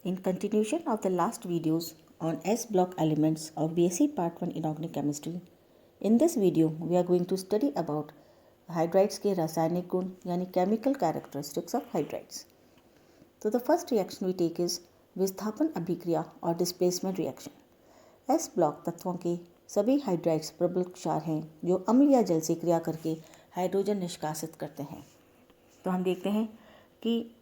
In continuation of the last videos on S block elements of BSc Part 1 Inorganic Chemistry, in this video we are going to study about hydrides के रासायनिक गुण यानी chemical characteristics of hydrides. So the first reaction we take is विस्थापन अभिक्रिया और displacement reaction. S block तत्वों के सभी हाइड्राइड्स प्रबल क्षार हैं जो अम्ल या जल से क्रिया करके हाइड्रोजन निष्कासित करते हैं. तो हम देखते हैं कि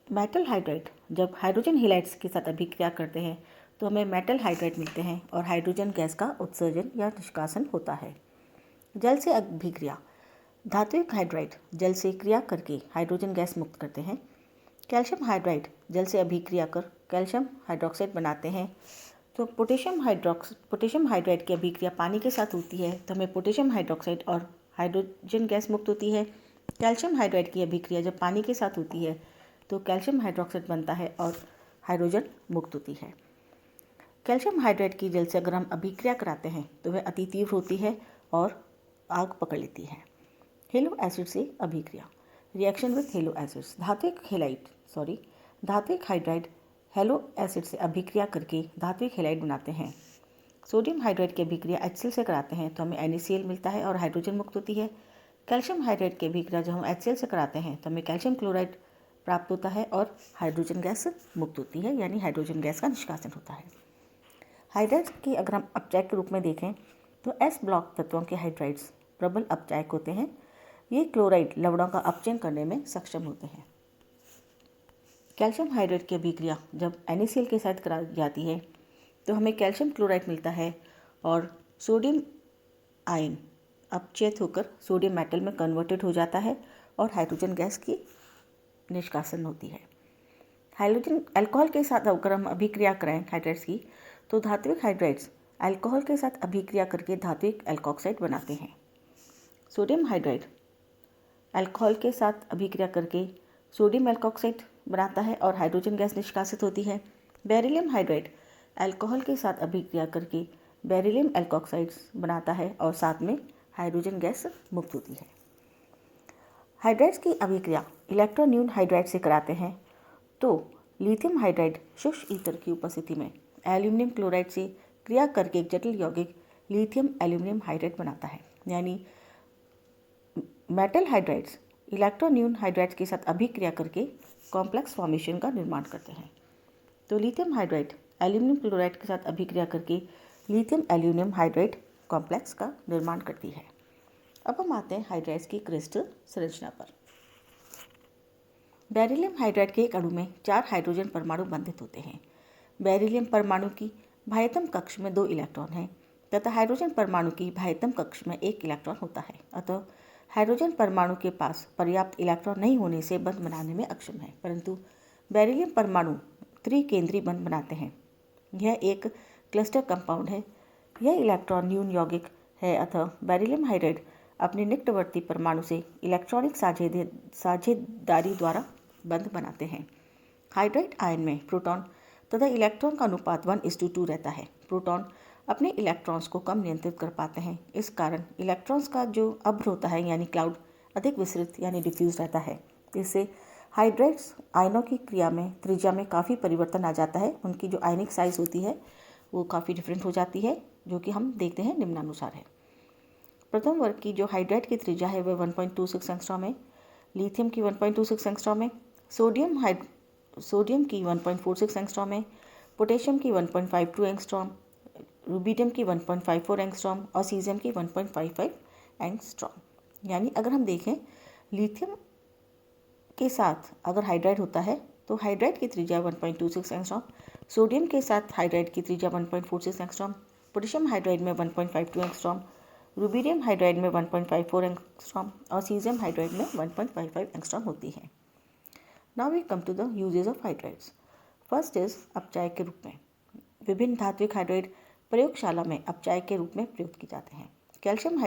मेटल हाइड्राइड जब हाइड्रोजन हेलाइड्स के साथ अभिक्रिया करते हैं तो हमें मेटल हाइड्राइड मिलते हैं और हाइड्रोजन गैस का उत्सर्जन या निष्कासन होता है. जल से अभिक्रिया धात्विक हाइड्राइड जल से क्रिया करके हाइड्रोजन गैस मुक्त करते हैं. कैल्शियम हाइड्राइड जल से अभिक्रिया कर कैल्शियम हाइड्रोक्साइड बनाते हैं. तो पोटेशियम हाइड्राइड की अभिक्रिया पानी के साथ होती है तो हमें पोटेशियम हाइड्रोक्साइड और हाइड्रोजन गैस मुक्त होती है. कैल्शियम हाइड्राइड की अभिक्रिया जब पानी के साथ होती है तो कैल्शियम हाइड्रोक्साइड बनता है और हाइड्रोजन मुक्त होती है. कैल्शियम हाइड्राइड की जल से अगर हम अभिक्रिया कराते हैं तो वह अति तीव्र होती है और आग पकड़ लेती है. हेलो एसिड से अभिक्रिया रिएक्शन विथ हेलो एसिड्स धात्विक हाइड्राइड हेलो एसिड से अभिक्रिया करके धात्विक हेलाइड बनाते हैं. सोडियम हाइड्राइड की अभिक्रिया HCl से कराते हैं तो हमें NaCl मिलता है और हाइड्रोजन मुक्त होती है. कैल्शियम हाइड्राइड की अभिक्रिया जब हम HCl से कराते हैं तो हमें कैल्शियम क्लोराइड प्राप्त होता है और हाइड्रोजन गैस मुक्त होती है यानी हाइड्रोजन गैस का निष्कासन होता है. हाइड्राइड्स की अगर हम अपचायक के रूप में देखें तो S ब्लॉक तत्वों के हाइड्राइड्स प्रबल अपचायक होते हैं. ये क्लोराइड लवणों का अपचयन करने में सक्षम होते हैं. कैल्शियम हाइड्राइड की अभिक्रिया जब NaCl के साथ कराई जाती है तो हमें कैल्शियम क्लोराइड मिलता है और सोडियम आयन अपचयित होकर सोडियम मेटल में कन्वर्टेड हो जाता है और हाइड्रोजन गैस की निष्कासन होती है. हाइड्रोजन अल्कोहल के साथ अगर हम अभिक्रिया कराएं हाइड्राइड्स की तो धात्विक हाइड्राइड्स अल्कोहल के साथ अभिक्रिया करके धात्विक एल्कोक्साइड बनाते हैं. सोडियम हाइड्राइड अल्कोहल के साथ अभिक्रिया करके सोडियम एल्कोक्साइड बनाता है और हाइड्रोजन गैस निष्कासित होती है. बेरिलियम हाइड्राइड अल्कोहल के साथ अभिक्रिया करके बेरिलियम एल्कोक्साइड्स बनाता है और साथ में हाइड्रोजन गैस मुक्त होती है. हाइड्राइड्स की अभिक्रिया इलेक्ट्रोन्यून हाइड्राइड से कराते हैं तो लिथियम हाइड्राइड शुष्क ईथर की उपस्थिति में एल्यूमिनियम क्लोराइड से क्रिया करके एक जटिल यौगिक लिथियम एल्यूमिनियम हाइड्राइड बनाता है. यानी मेटल हाइड्राइड्स इलेक्ट्रोन्यून हाइड्राइड्स के साथ अभिक्रिया करके कॉम्प्लेक्स फॉर्मेशन का निर्माण करते हैं. तो लिथियम हाइड्राइड एल्यूमिनियम क्लोराइड के साथ अभिक्रिया करके लिथियम एल्यूमिनियम हाइड्राइड कॉम्प्लेक्स का निर्माण करती है. अब हम आते हैं हाइड्राइड्स की क्रिस्टल संरचना पर. बेरिलियम हाइड्राइड के एक अणु में 4 हाइड्रोजन परमाणु बंधित होते हैं. बेरिलियम परमाणु की बाह्यतम कक्ष में 2 इलेक्ट्रॉन हैं तथा हाइड्रोजन परमाणु की बाह्यतम कक्ष में 1 इलेक्ट्रॉन होता है. अतः हाइड्रोजन परमाणु के पास पर्याप्त इलेक्ट्रॉन नहीं होने से बंध बनाने में अक्षम है, परंतु बेरिलियम परमाणु त्रिकेंद्रीय बंध बनाते हैं. यह एक क्लस्टर कंपाउंड है. यह इलेक्ट्रॉन न्यून यौगिक है. अतः बेरिलियम हाइड्राइड अपने निकटवर्ती परमाणु से इलेक्ट्रॉनिक साझेदारी द्वारा बंध बनाते हैं. हाइड्राइड आयन में प्रोटॉन तथा इलेक्ट्रॉन का अनुपात 1:2 रहता है. प्रोटॉन अपने इलेक्ट्रॉन्स को कम नियंत्रित कर पाते हैं. इस कारण इलेक्ट्रॉन्स का जो अभ्र होता है यानी क्लाउड अधिक विस्तृत यानी डिफ्यूज रहता है. इससे हाइड्राइड्स आयनों की क्रिया में त्रिज्या में काफ़ी परिवर्तन आ जाता है. उनकी जो आयनिक साइज होती है वो काफ़ी डिफरेंट हो जाती है, जो कि हम देखते हैं निम्नानुसार है. प्रथम वर्ग की जो हाइड्राइड की त्रिज्या है वह 1.26 एंगस्ट्रॉम है. लिथियम की 1.26 एंगस्ट्रॉम है. सोडियम की 1.46 एंगस्ट्रॉम है. पोटेशियम की 1.52 एंगस्ट्रॉम, रूबिडियम की 1.54 एंगस्ट्रॉम और सीजियम की 1.55 एंगस्ट्रॉम. यानी अगर हम देखें लिथियम के साथ अगर हाइड्राइड होता है तो हाइड्राइड की त्रिज्या 1.26 एंगस्ट्रॉम, सोडियम के साथ हाइड्राइड की त्रिज्या 1.46 एंगस्ट्रॉम, पोटेशियम हाइड्राइड में 1.52 एंगस्ट्रॉम, रूबिडियम हाइड्राइड में 1.54 एंगस्ट्रॉम और सीजियम हाइड्राइड में 1.55 एंगस्ट्रॉम होती है. Now we come to the uses of hydrides. First is अपचायक के रूप में. विभिन्न धात्विक हाइड्राइड प्रयोगशाला में अपचायक के रूप में प्रयुक्त किए जाते हैं. कैल्शियम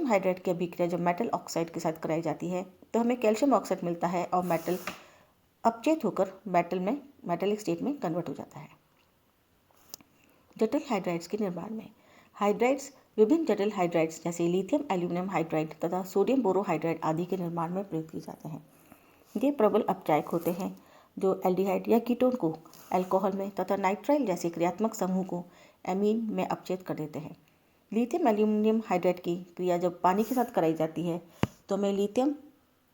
हाइड्राइड की अभिक्रिया जब मेटल ऑक्साइड के साथ कराई जाती है तो हमें कैल्शियम ऑक्साइड मिलता है और मेटल अपचयित होकर मेटलिक स्टेट में कन्वर्ट हो जाता है. जटिल हाइड्राइड्स के निर्माण में हाइड्राइड्स विभिन्न जटिल हाइड्राइड्स जैसे लिथियम एल्यूमिनियम हाइड्राइड तथा सोडियम बोरोहाइड्राइड आदि के निर्माण में प्रयुक्त किए जाते हैं. ये प्रबल अपचायक होते हैं जो एल्डिहाइड या कीटोन को अल्कोहल में तथा नाइट्राइल जैसे क्रियात्मक समूह को एमीन में अपचेत कर देते हैं। लिथियम एल्यूमिनियम हाइड्राइड की क्रिया जब पानी के साथ कराई जाती है तो हमें लिथियम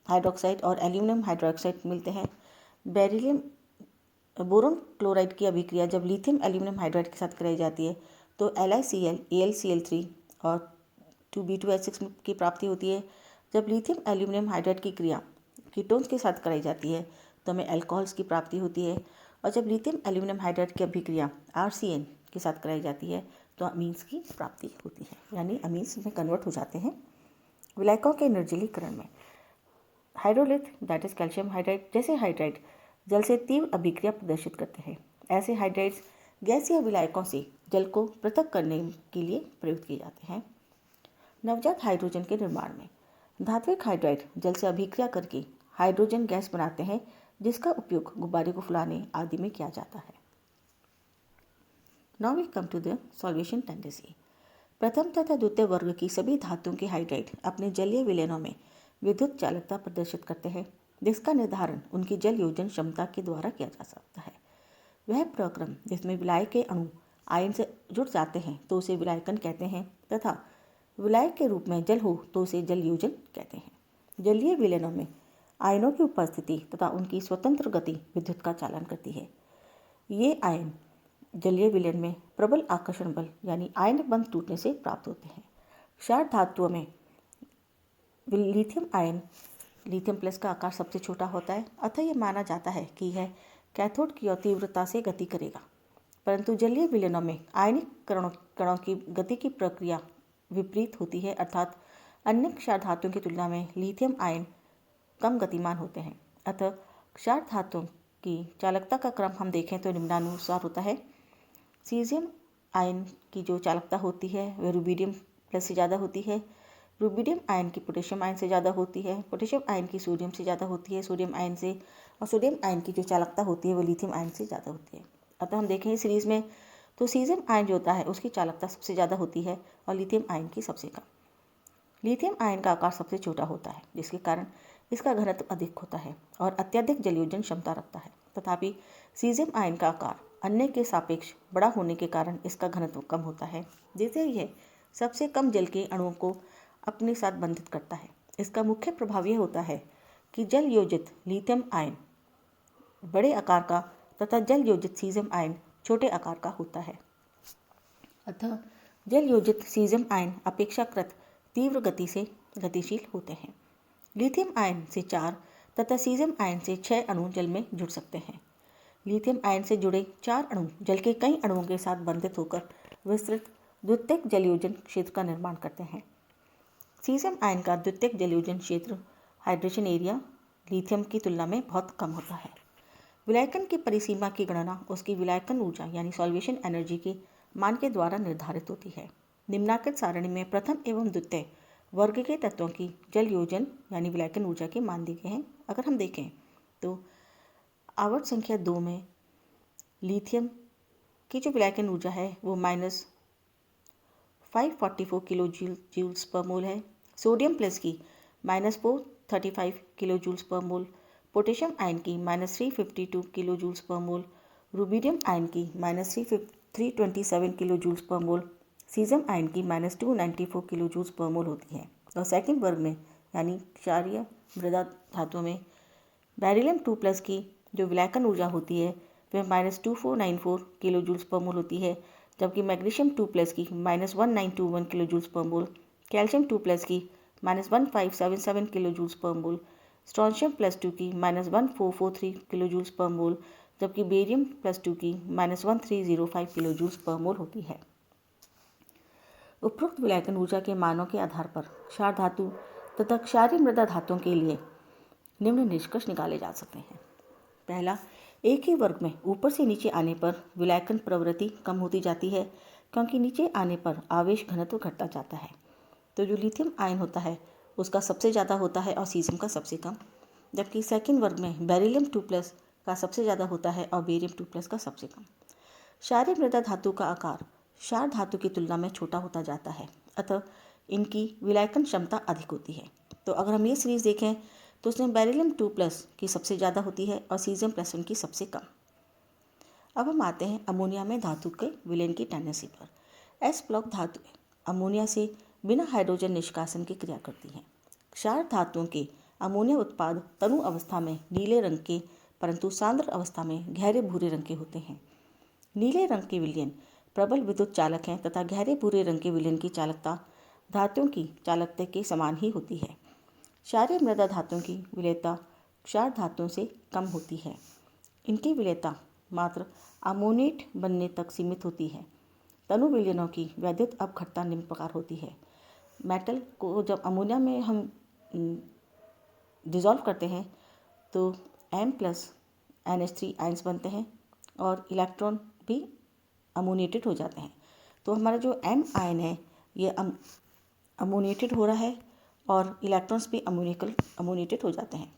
हाइड्रोक्साइड और एल्यूमिनियम हाइड्रोक्साइड मिलते हैं। बेरिलियम बोरोन क्लोराइड की अभिक्रिया जब लिथियम एल्यूमिनियम हाइड्राइड के साथ कराई जाती है तो LiCl, AlCl3 और 2B2H6 की प्राप्ति होती है। जब लिथियम एल्यूमिनियम हाइड्राइड की क्रिया कीटोन्स के साथ कराई जाती है तो हमें अल्कोहल्स की प्राप्ति होती है। और जब लिथियम एल्यूमिनियम हाइड्राइड की अभिक्रिया RCN के साथ कराई जाती है तो अमीन्स की प्राप्ति होती है, यानी अमीन्स में कन्वर्ट हो जाते हैं। विलायकों के निर्जलीकरण में hydrolith that is calcium hydride जैसे हाइड्राइड जल से तीव्र अभिक्रिया प्रदर्शित करते हैं। ऐसे हाइड्राइड्स गैसीय विलायकों से जल को पृथक करने के लिए प्रयुक्त किए जाते हैं। नवजात हाइड्रोजन के निर्माण में धात्विक हाइड्राइड जल से अभिक्रिया करके हाइड्रोजन गैस बनाते हैं, जिसका उपयोग गुब्बारे को फुलाने आदि में किया जाता है। Now we come to the solvation tendency. प्रथम तथा द्वितीय वर्ग की सभी धातुओं के हाइड्राइड अपने जलीय विलयनों में विद्युत चालकता प्रदर्शित करते हैं, जिसका निर्धारण उनकी जल योजन क्षमता के द्वारा किया जा सकता है। वह प्रक्रम जिसमें विलायक के अणु आयन से जुड़ जाते हैं तो उसे विलायकन कहते हैं, तथा विलायक के रूप में जल हो तो उसे जल योजन कहते हैं। जलीय विलयनों में आयनों की उपस्थिति तथा उनकी स्वतंत्र गति विद्युत का चालन करती है। ये आयन जलीय विलयन में प्रबल आकर्षण बल यानी आयन बंध टूटने से प्राप्त होते हैं। क्षार धातुओं में लिथियम आयन लिथियम प्लस का आकार सबसे छोटा होता है, अतः यह माना जाता है कि यह कैथोड की ओर तीव्रता से गति करेगा। परंतु जलीय विलयनों में आयनिक कणों की गति की प्रक्रिया विपरीत होती है, अर्थात अन्य क्षार धातुओं की तुलना में लिथियम आयन कम गतिमान होते हैं। अतः क्षार धातुओं की चालकता का क्रम हम देखें तो निम्नानुसार होता है। सीजियम आयन की जो चालकता होती है वह रुबिडियम प्लस से ज़्यादा होती है। रुबिडियम आयन की पोटेशियम आयन से ज़्यादा होती है। पोटेशियम आयन की सोडियम से ज़्यादा होती है सोडियम आयन से। और सोडियम आयन की जो चालकता होती है वो लिथियम आयन से ज़्यादा होती है। अतः हम देखें सीरीज़ में तो सीजियम आयन जो होता है उसकी चालकता सबसे ज़्यादा होती है और लिथियम आयन की सबसे कम। लिथियम आयन का आकार सबसे छोटा होता है, जिसके कारण इसका घनत्व अधिक होता है और अत्यधिक जलयोजन क्षमता रखता है। तथापि सीजियम आयन का आकार अन्य के सापेक्ष बड़ा होने के कारण इसका घनत्व कम होता है, जिससे यह सबसे कम जल के अणुओं को अपने साथ बंधित करता है। इसका मुख्य प्रभाव यह होता है कि जल योजित लिथियम आयन बड़े आकार का तथा जल योजित सीजियम आयन छोटे आकार का होता है। अतः जल योजित सीजियम आयन अपेक्षाकृत तीव्र गति से गतिशील होते हैं। लिथियम आयन से 4 तथा सीजियम आयन से 6 अणु जल में जुड़ सकते हैं। लिथियम आयन से जुड़े 4 अणु जल के कई अणुओं के साथ बंधित होकर विस्तृत द्वितीयक जलयोजन क्षेत्र का निर्माण करते हैं। सीजियम आयन का द्वितीयक जलयोजन क्षेत्र हाइड्रेशन एरिया लिथियम की तुलना में बहुत कम होता है। विलायकन की परिसीमा की गणना उसकी विलायकन ऊर्जा यानी सॉल्वेशन एनर्जी के मान के द्वारा निर्धारित होती है। निम्नांकित सारणी में प्रथम एवं द्वितीय वर्ग के तत्वों की जल योजन यानी विलायकन ऊर्जा के मान दिए गए हैं। अगर हम देखें तो आवर्त संख्या 2 में लिथियम की जो विलायकन ऊर्जा है वो -544 किलो जूल्स पर मोल है। सोडियम प्लस की -435 किलो जूल्स पर मोल। पोटेशियम आयन की -352 किलो जूल्स पर मोल। रुबिडियम आयन की -327 किलो जूल्स पर मोल। सीजियम आयन की -294 किलो जूल्स पर मोल होती है। और सेकंड वर्ग में यानी क्षारीय मृदा धातुओं में बेरिलियम 2+ की जो विलायकन ऊर्जा होती है वह -2494 किलो जूल्स पर मोल होती है, जबकि मैग्नीशियम 2+ की -1921 किलो जूल्स पर मोल। कैल्शियम 2+ की -1577 किलो जूल्स पर मोल। स्ट्रोंशियम +2 की -1443 किलो जूल्स पर मोल, जबकि बेरियम +2 की -1305 किलो जूल्स पर मोल होती है। उपरोक्त विलायकन ऊर्जा के मानों के आधार पर क्षार धातु तथा क्षारीय मृदा धातुओं के लिए निम्न निष्कर्ष निकाले जा सकते हैं। पहला, एक ही वर्ग में ऊपर से नीचे आने पर विलायकन प्रवृत्ति कम होती जाती है, क्योंकि नीचे आने पर आवेश घनत्व घटता जाता है। तो जो लिथियम आयन होता है उसका सबसे ज़्यादा होता है और सीजियम का सबसे कम, जबकि सेकंड वर्ग में बेरिलियम 2+ का सबसे ज़्यादा होता है और बेरियम 2+ का सबसे कम। क्षारीय मृदा धातु का आकार क्षार धातु की तुलना में छोटा होता जाता है, अतः इनकी विलायकन क्षमता अधिक होती है। तो अगर हम ये सीरीज देखें तो उसमें बेरिलियम 2+ की सबसे ज़्यादा होती है और सीजियम +1 की सबसे कम। अब हम आते हैं अमोनिया में धातु के विलयन की टेंडेंसी पर। एस ब्लॉक धातु अमोनिया से बिना हाइड्रोजन निष्कासन की क्रिया करती हैं। क्षार धातुओं के अमोनिया उत्पाद तनु अवस्था में नीले रंग के परंतु सांद्र अवस्था में गहरे भूरे रंग के होते हैं। नीले रंग के विलयन प्रबल विद्युत चालक हैं तथा गहरे भूरे रंग के विलयन की चालकता धातुओं की चालकता के समान ही होती है। क्षारीय मृदा धातुओं की विलेयता क्षार धातुओं से कम होती है। इनकी विलेयता मात्र अमोनेट बनने तक सीमित होती है। तनु विलयनों की वैद्युत अपघटता निम्न प्रकार होती है। मेटल को जब अमोनिया में हम डिज़ोल्व करते हैं तो M+NH3 आयंस बनते हैं और इलेक्ट्रॉन भी अमोनेटेड हो जाते हैं। तो हमारा जो M आयन है ये अमोनेटेड हो रहा है और इलेक्ट्रॉन्स भी अमोनेटेड हो जाते हैं।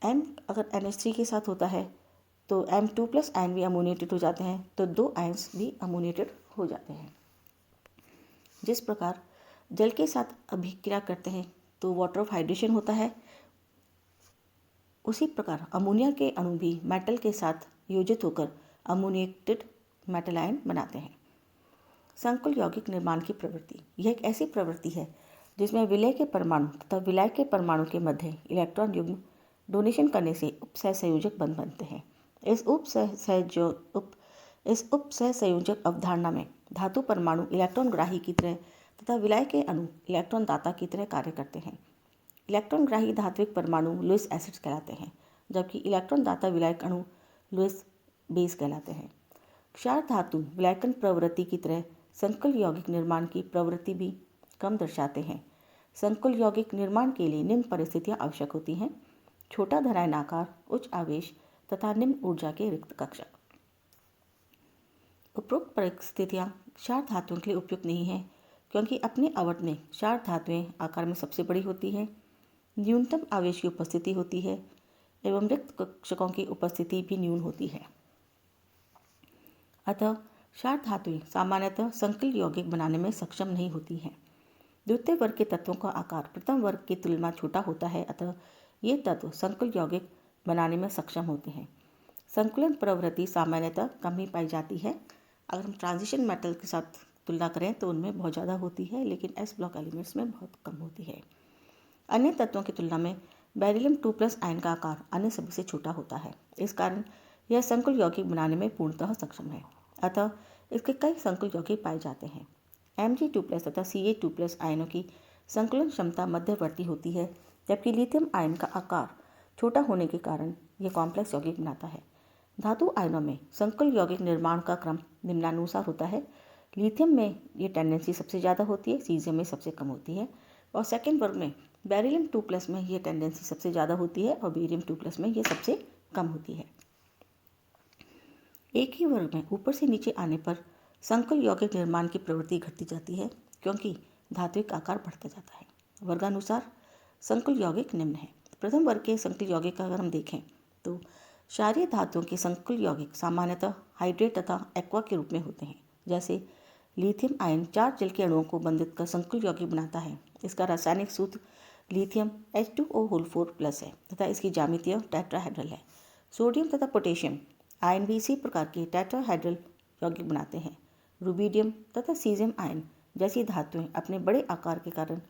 M अगर NH3 के साथ होता है तो M2+ आयन भी अमोनेटेड हो जाते हैं, तो 2 आयंस भी अमोनेटेड हो जाते हैं। जिस प्रकार जल के साथ अभिक्रिया करते हैं तो वाटर ऑफ हाइड्रेशन होता है, उसी प्रकार अमोनिया के अणु भी मेटल के साथ योजित होकर अमोनेटेड मेटल आयन बनाते हैं। संकुल यौगिक निर्माण की प्रवृत्ति यह एक ऐसी प्रवृत्ति है जिसमें विलय के परमाणु तथा विलय के परमाणु के मध्य इलेक्ट्रॉन युग्म डोनेशन करने से उपसहसंयोजक बंध बनते हैं। इस उपसहसंयोजक अवधारणा में धातु परमाणु इलेक्ट्रॉन ग्राही की तरह तथा विलय के अणु इलेक्ट्रॉन दाता की तरह कार्य करते हैं। इलेक्ट्रॉन ग्राही धात्विक परमाणु लुईस एसिड्स कहलाते हैं, जबकि इलेक्ट्रॉन दाता विलायक अणु लुईस बेस कहलाते हैं। क्षार धातु विलायकन प्रवृत्ति की तरह संकुल यौगिक निर्माण की प्रवृत्ति भी कम दर्शाते हैं। संकुल यौगिक निर्माण के लिए निम्न परिस्थितियां आवश्यक होती हैं: छोटा धरायन आकार, उच्च आवेश तथा निम्न ऊर्जा के रिक्त कक्षक। उपरोक्त परिस्थितियां क्षार धातुओं के लिए उपयुक्त नहीं हैं, क्योंकि अपने आवट में क्षार धातुएं आकार में सबसे बड़ी होती हैं, न्यूनतम आवेश की उपस्थिति होती है एवं रिक्त कक्षकों की उपस्थिति भी न्यून होती है। अतः क्षार धातुएं सामान्यतः संकुल यौगिक बनाने में सक्षम नहीं होती हैं। द्वितीय वर्ग के तत्वों का आकार प्रथम वर्ग की तुलना में छोटा होता है, अतः ये तत्व संकुल यौगिक बनाने में सक्षम होते हैं। संकुलन प्रवृत्ति सामान्यतः कम ही पाई जाती है। अगर हम ट्रांजिशन मेटल के साथ तुलना करें तो उनमें बहुत ज़्यादा होती है, लेकिन एस ब्लॉक एलिमेंट्स में बहुत कम होती है। अन्य तत्वों की तुलना में बेरिलियम 2+ आयन का आकार अन्य सभी से छोटा होता है। इस कारण यह संकुल यौगिक बनाने में पूर्णतः सक्षम है। अतः इसके कई संकुल यौगिक पाए जाते हैं। Mg2+ तथा Ca2+ आयनों की संकुलन क्षमता मध्यवर्ती होती है, जबकि लिथियम आयन का आकार छोटा होने के कारण यह कॉम्प्लेक्स यौगिक बनाता है। धातु आयनों में संकुल यौगिक निर्माण का क्रम निम्नानुसार होता है। लिथियम में ये टेंडेंसी सबसे ज़्यादा होती है, सीजियम में सबसे कम होती है, और सेकेंड वर्ग में बेरिलियम 2+ में ये टेंडेंसी सबसे ज़्यादा होती है और बेरियम 2+ में ये सबसे कम होती है। एक ही वर्ग में ऊपर से नीचे आने पर संकुल यौगिक निर्माण की प्रवृत्ति घटती जाती है, क्योंकि धात्विक आकार बढ़ता जाता है। वर्गानुसार संकुल यौगिक निम्न है। प्रथम वर्ग के संकुल यौगिक का अगर हम देखें तो क्षारीय धातुओं के संकुल यौगिक सामान्यतः हाइड्रेट तथा एक्वा के रूप में होते हैं। जैसे लिथियम आयन 4 जल के अणुओं को बंधित कर संकुल यौगिक बनाता है। इसका रासायनिक सूत्र लिथियम H2O4+ है तथा इसकी ज्यामितीय टेट्राहेड्रल है। सोडियम तथा पोटेशियम आयन भी इसी प्रकार के टेट्राहेड्रल यौगिक बनाते हैं। रुबिडियम तथा सीजियम आयन जैसी धातुएं अपने बड़े आकार के कारण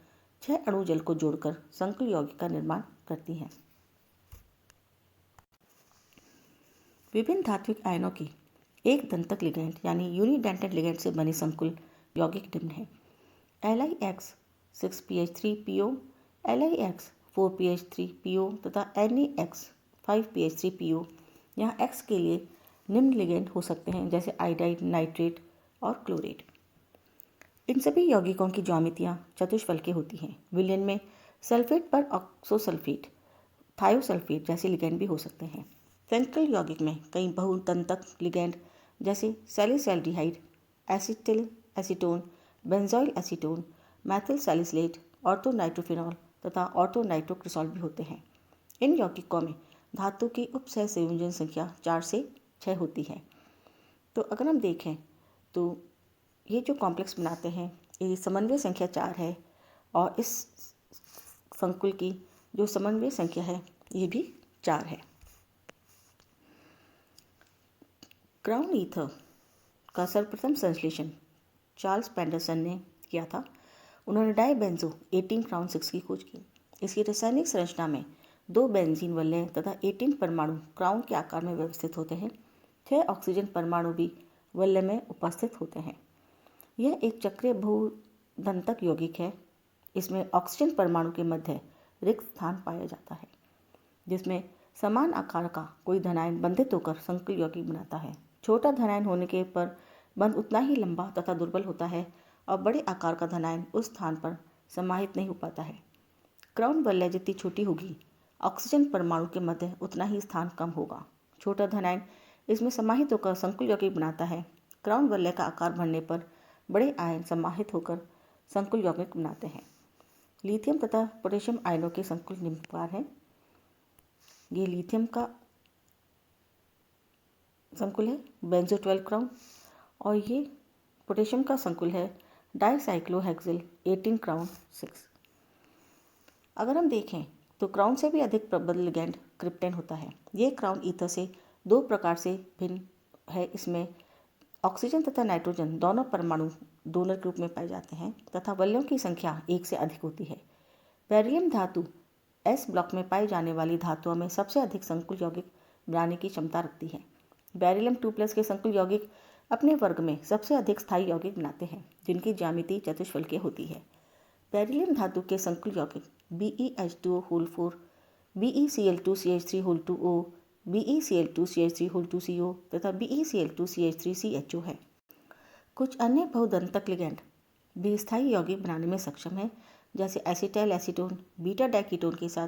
6 अणु जल को जोड़कर संकुल यौगिक का निर्माण करती हैं। विभिन्न धात्विक आयनों की एक दंतक लिगैंड यानी यूनिडेंटेड लिगैंड से बने संकुल यौगिक निम्न है: LiX 6pH3PO, LiX 4pH3PO तथा NaX 5pH3PO। यहाँ X के लिए निम्न लिगैंड हो सकते हैं, जैसे आयोडाइड, नाइट्रेट और क्लोरेट। इन सभी यौगिकों की ज्यामितियाँ चतुष्फलकीय होती हैं। विलयन में सल्फेट पर ऑक्सोसल्फेट, थायोसल्फेट जैसे लिगैंड भी हो सकते हैं। संकुल यौगिक में कई बहुतंतक लिगैंड जैसे salicylaldehyde, acetyl acetone, benzoyl acetone, methyl salicylate, orthonitrophenol तथा ऑर्थोनाइट्रोक्रिसॉल भी होते हैं। इन यौगिकों में धातु की उपसहसंयोजन संख्या 4 से 6 होती है। तो अगर हम देखें तो ये जो कॉम्प्लेक्स बनाते हैं ये समन्वय संख्या 4 है और इस संकुल की जो समन्वय संख्या है ये भी 4 है। क्राउन ईथर का सर्वप्रथम संश्लेषण चार्ल्स पेंडरसन ने किया था। उन्होंने डाइबेंजो 18 क्राउन 6 की खोज की। इसकी रासायनिक संरचना में 2 बेंजीन वलय तथा 18 परमाणु क्राउन के आकार में व्यवस्थित होते हैं। 6 ऑक्सीजन परमाणु भी वलय में उपस्थित होते हैं। यह एक चक्रीय बहुदंतक यौगिक है। इसमें ऑक्सीजन परमाणु के मध्य रिक्त स्थान पाया जाता है, जिसमें समान आकार का कोई धनायन बंधित होकर संकुल यौगिक बनाता है। छोटा धनायन होने के पर बंध उतना ही लंबा तथा दुर्बल होता है और बड़े आकार का धनायन उस स्थान पर समाहित नहीं हो पाता है। क्राउन वलय जितनी छोटी होगी, ऑक्सीजन परमाणु के मध्य उतना ही स्थान कम होगा। छोटा धनायन इसमें समाहित होकर संकुल यौगिक बनाता है। क्राउन वलय का आकार बढ़ने पर बड़े आयन समाहित होकर संकुल यौगिक बनाते हैं। लिथियम तथा पोटेशियम आयनों के संकुल निम्न प्रकार हैं। ये लिथियम का संकुल है बेंजो 12 क्राउन, और ये पोटेशियम का संकुल है डाइसाइक्लोहेक्सिल 18 क्राउन 6। अगर हम देखें तो क्राउन से भी अधिक प्रबल लिगैंड क्रिप्टेन होता है। ये क्राउन ईथर से 2 प्रकार से भिन्न है। इसमें ऑक्सीजन तथा नाइट्रोजन दोनों परमाणु डोनर के रूप में पाए जाते हैं तथा वलयों की संख्या 1 से अधिक होती है। बेरिलियम धातु एस ब्लॉक में पाई जाने वाली धातुओं में सबसे अधिक संकुल यौगिक बनाने की क्षमता रखती है। बेरिलियम 2+ के संकुल यौगिक अपने वर्ग में सबसे अधिक स्थायी यौगिक बनाते हैं, जिनकी ज्यामिति चतुष्फलकीय होती है। बेरिलियम धातु के संकुल यौगिक BeH2O4, BeCl2CH3O2O, BeCl2CH3O2CO तथा BeCl2CH3CHO है। कुछ अन्य बहुदंतक लिगैंड भी स्थायी यौगिक बनाने में सक्षम है, जैसे एसिटाइल एसीटोन बीटा डाइकीटोन के साथ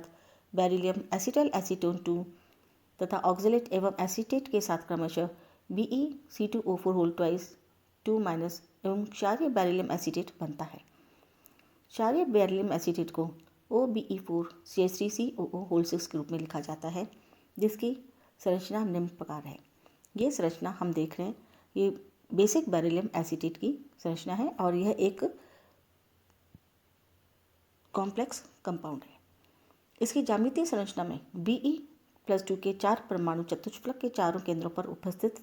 बेरिलियम एसिटाइल एसीटोन 2 तथा ऑक्जेलेट एवं एसीटेट के साथ क्रमशः BeC2O4 2 एवं क्षारीय बेरिलियम एसीटेट बनता है। क्षारीय बेरिलियम एसीटेट को OBe4CH3COO6 के रूप में लिखा जाता है, जिसकी संरचना निम्न प्रकार है। ये संरचना हम देख रहे हैं, ये बेसिक बेरिलियम एसीटेट की संरचना है और यह एक कॉम्प्लेक्स कंपाउंड है। इसकी ज्यामितीय संरचना में Be+2 के 4 परमाणु चतुष्फलक के चारों केंद्रों पर उपस्थित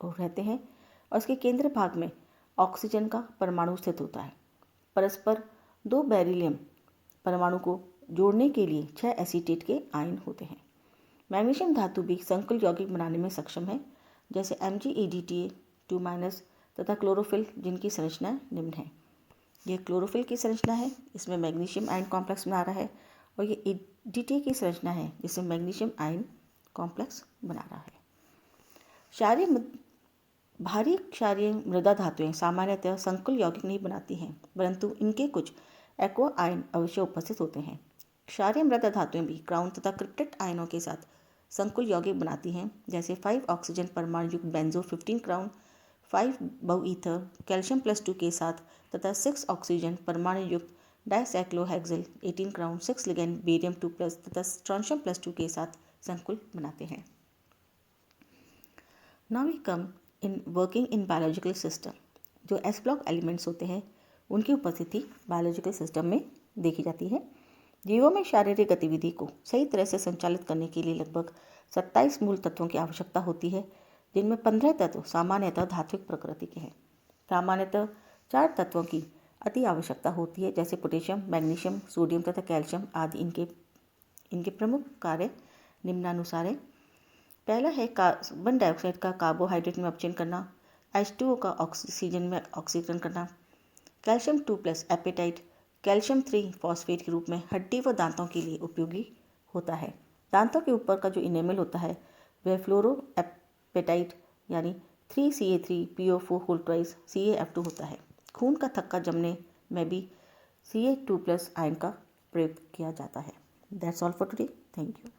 रहते हैं और इसके केंद्र भाग में ऑक्सीजन का परमाणु स्थित होता है। परस्पर 2 बेरिलियम परमाणु को जोड़ने के लिए 6 एसीटेट के आयन होते हैं। मैग्नीशियम धातु भी संकुल यौगिक बनाने में सक्षम है, जैसे MgADTA 2- तथा क्लोरोफिल, जिनकी संरचना निम्न है। यह क्लोरोफिल की संरचना है, इसमें मैग्नीशियम आयन कॉम्प्लेक्स बना रहा है, और ये ADTA की संरचना है, जिसमें मैग्नीशियम आयन कॉम्प्लेक्स बना रहा है। भारी क्षारीय मृदा धातुएं सामान्यतः संकुल यौगिक नहीं बनाती हैं, परंतु इनके कुछ एक्वा आयन अवश्य उपस्थित होते हैं। क्षारीय मृदा धातुएं भी क्राउन तथा क्रिप्टेट आयनों के साथ संकुल यौगिक बनाती हैं, जैसे 5 ऑक्सीजन परमाणु युक्त बेंजो 15 क्राउन, 5 बहुईथर कैल्शियम +2 के साथ तथा 6 ऑक्सीजन परमाणु युक्त डाइसाइक्लोहेक्सिल 18 क्राउन 6 लिगैंड बेरियम 2+ तथा स्ट्रोंशियम +2 के साथ संकुल बनाते हैं। Now we come in working in biological system. जो एस ब्लॉक एलिमेंट्स होते हैं, उनकी उपस्थिति बायोलॉजिकल सिस्टम में देखी जाती है। जीवों में शारीरिक गतिविधि को सही तरह से संचालित करने के लिए लगभग 27 मूल तत्वों की आवश्यकता होती है, जिनमें 15 तत्व सामान्यतः धात्विक प्रकृति के हैं। सामान्यतः 4 तत्वों की अति आवश्यकता होती है, जैसे पोटेशियम, मैग्नीशियम, सोडियम तथा कैल्शियम आदि। इनके प्रमुख कार्य निम्नानुसार है। पहला है कार्बन डाइऑक्साइड का कार्बोहाइड्रेट में अपचयन करना, H2O का ऑक्सीजन में ऑक्सीकरण करना, कैल्शियम 2+ एपेटाइट कैल्शियम 3 फॉस्फेट के रूप में हड्डी व दांतों के लिए उपयोगी होता है। दांतों के ऊपर का जो इनेमल होता है वह फ्लोरो एपेटाइट यानी 3Ca3PO4 CaF2 होता है। खून का थक्का जमने में भी Ca2+ आयन का प्रयोग किया जाता है। That's all for today. Thank you.